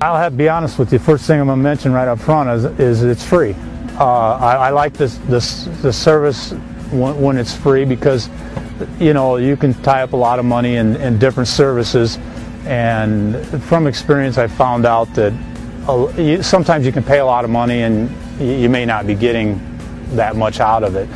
I'll have to be honest with you. First thing I'm going to mention right up front is it's free. I like the service when it's free because, you know, you can tie up a lot of money in different services, and from experience I found out that sometimes you can pay a lot of money and you may not be getting that much out of it.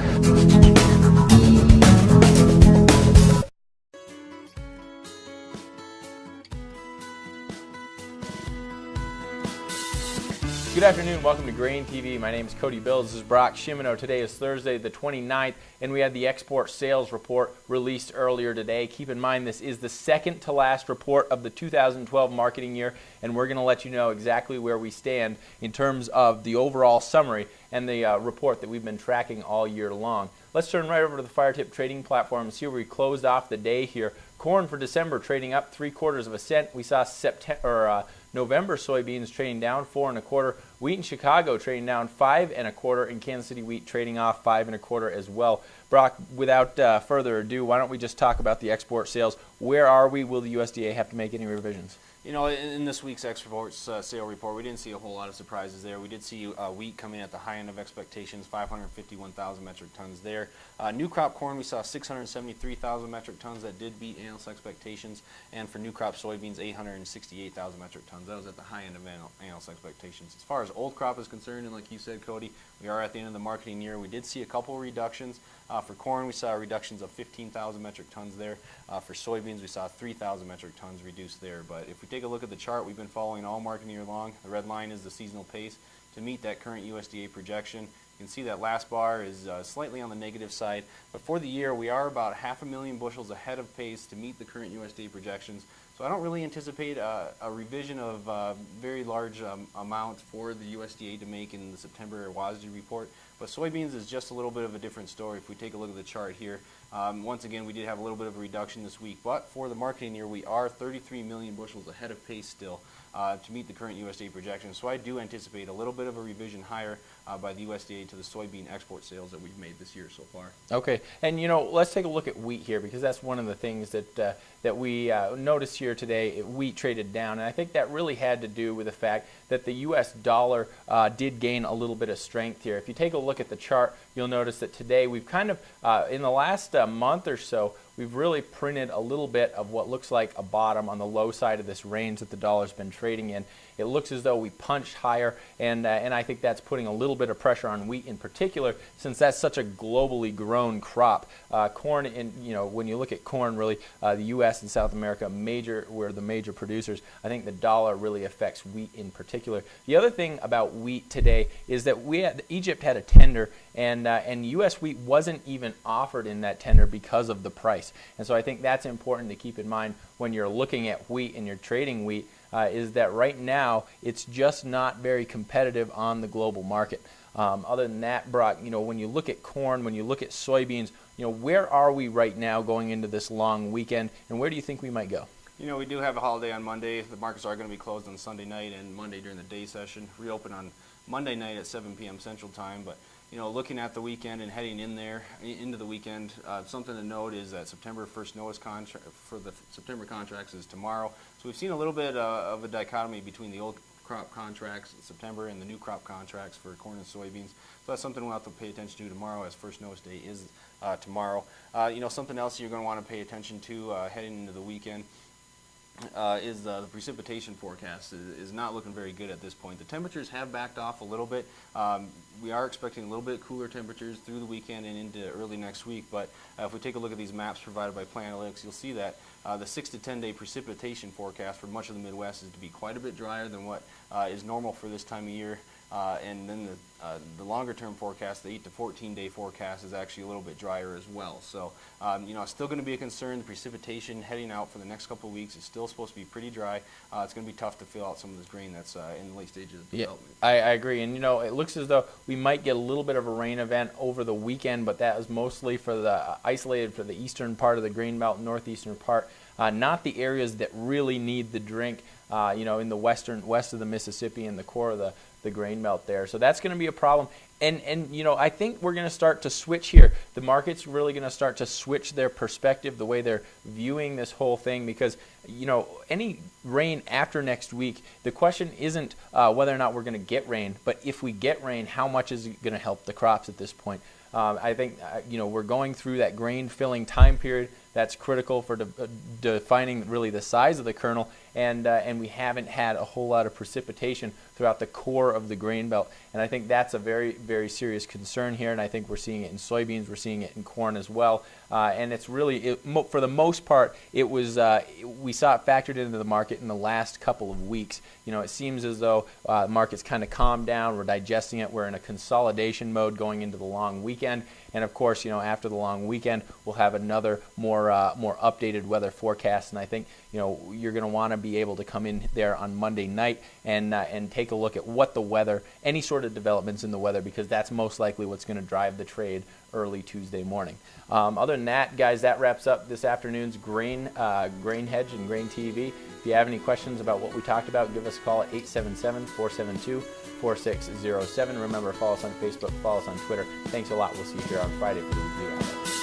Good afternoon, welcome to GrainTV. My name is Cody Bills, this is Brock Shimano. Today is Thursday the 29th, and we had the export sales report released earlier today. Keep in mind this is the second to last report of the 2012 marketing year, and we're going to let you know exactly where we stand in terms of the overall summary and the report that we've been tracking all year long. Let's turn right over to the Firetip trading platform and see where we closed off the day here. Corn for December trading up 3/4 cents. We saw November soybeans trading down 4 1/4. Wheat in Chicago trading down 5 1/4, and Kansas City wheat trading off 5 1/4 as well. Brock, without further ado, why don't we just talk about the export sales? Where are we? Will the USDA have to make any revisions? You know, in this week's exports sale report, we didn't see a whole lot of surprises there. We did see wheat coming at the high end of expectations, 551,000 metric tons there. New crop corn, we saw 673,000 metric tons. That did beat analyst expectations. And for new crop soybeans, 868,000 metric tons. That was at the high end of analyst expectations. As far as old crop is concerned, and like you said, Cody, we are at the end of the marketing year. We did see a couple reductions. For corn, we saw reductions of 15,000 metric tons there. For soybeans, we saw 3,000 metric tons reduced there. But if we take a look at the chart, we've been following all marketing year long. The red line is the seasonal pace to meet that current USDA projection. You can see that last bar is slightly on the negative side, but for the year we are about 500,000 bushels ahead of pace to meet the current USDA projections. So I don't really anticipate a revision of very large amount for the USDA to make in the September WASDE report. But soybeans is just a little bit of a different story. If we take a look at the chart here, once again we did have a little bit of a reduction this week, but for the marketing year we are 33 million bushels ahead of pace still to meet the current USDA projections. So I do anticipate a little bit of a revision higher by the USDA to the soybean export sales that we've made this year so far. Okay, and you know, let's take a look at wheat here, because that's one of the things that we noticed here today. Wheat traded down, and I think that really had to do with the fact that the U.S. dollar did gain a little bit of strength here. If you take a look at the chart, you'll notice that today we've kind of, in the last month or so, we've really printed a little bit of what looks like a bottom on the low side of this range that the dollar's been trading in. It looks as though we punched higher, and I think that's putting a little bit of pressure on wheat in particular, since that's such a globally grown crop. Corn, and you know, when you look at corn, really, the U.S. and South America were the major producers. I think the dollar really affects wheat in particular. The other thing about wheat today is that Egypt had a tender, and U.S. wheat wasn't even offered in that tender because of the price. And so I think that's important to keep in mind when you're looking at wheat and you're trading wheat, is that right now it's just not very competitive on the global market. Other than that, Brock, you know, when you look at corn, when you look at soybeans, you know, where are we right now going into this long weekend, and where do you think we might go? You know, we do have a holiday on Monday. The markets are going to be closed on Sunday night and Monday during the day session. Reopen on Monday night at 7 p.m. Central Time. But you know, looking at the weekend and heading into the weekend, something to note is that September 1st notice contract for the September contracts is tomorrow. So we've seen a little bit of a dichotomy between the old crop contracts in September and the new crop contracts for corn and soybeans. So that's something we'll have to pay attention to tomorrow, as first notice day is tomorrow. You know, something else you're going to want to pay attention to heading into the weekend is the precipitation forecast is not looking very good at this point. The temperatures have backed off a little bit. We are expecting a little bit cooler temperatures through the weekend and into early next week, but if we take a look at these maps provided by Plant Analytics, you'll see that the 6 to 10 day precipitation forecast for much of the Midwest is to be quite a bit drier than what is normal for this time of year. And then the longer term forecast, the 8 to 14 day forecast, is actually a little bit drier as well. So, you know, it's still going to be a concern. The precipitation heading out for the next couple of weeks is still supposed to be pretty dry. It's going to be tough to fill out some of this grain that's in the late stages of development. I agree. And, you know, it looks as though we might get a little bit of a rain event over the weekend, but that is mostly for the isolated for the eastern part of the grain belt, northeastern part, not the areas that really need the drink. You know, in the west of the Mississippi and the core of the the grain belt there. So that's going to be a problem. And you know, I think we're going to start to switch here. The market's really going to start to switch their perspective, the way they're viewing this whole thing, because, you know, any rain after next week, the question isn't whether or not we're going to get rain, but if we get rain, how much is it going to help the crops at this point? I think, you know, we're going through that grain filling time period. That's critical for defining really the size of the kernel, and we haven't had a whole lot of precipitation throughout the core of the grain belt, and I think that's a very, very serious concern here, and I think we're seeing it in soybeans, we're seeing it in corn as well, and it's really, for the most part, it was, we saw it factored into the market in the last couple of weeks. You know, it seems as though the market's kind of calmed down, we're digesting it, we're in a consolidation mode going into the long weekend, and of course, you know, after the long weekend, we'll have another more updated weather forecast, and I think, you know, you're going to want to be able to come in there on Monday night and take a look at what the weather, any sort of developments in the weather, because that's most likely what's going to drive the trade early Tuesday morning. Other than that, guys, that wraps up this afternoon's Grain Hedge and Grain TV. If you have any questions about what we talked about, give us a call at 877-472-4607. Remember, follow us on Facebook, follow us on Twitter. Thanks a lot. We'll see you here on Friday for the weekly wrap-up.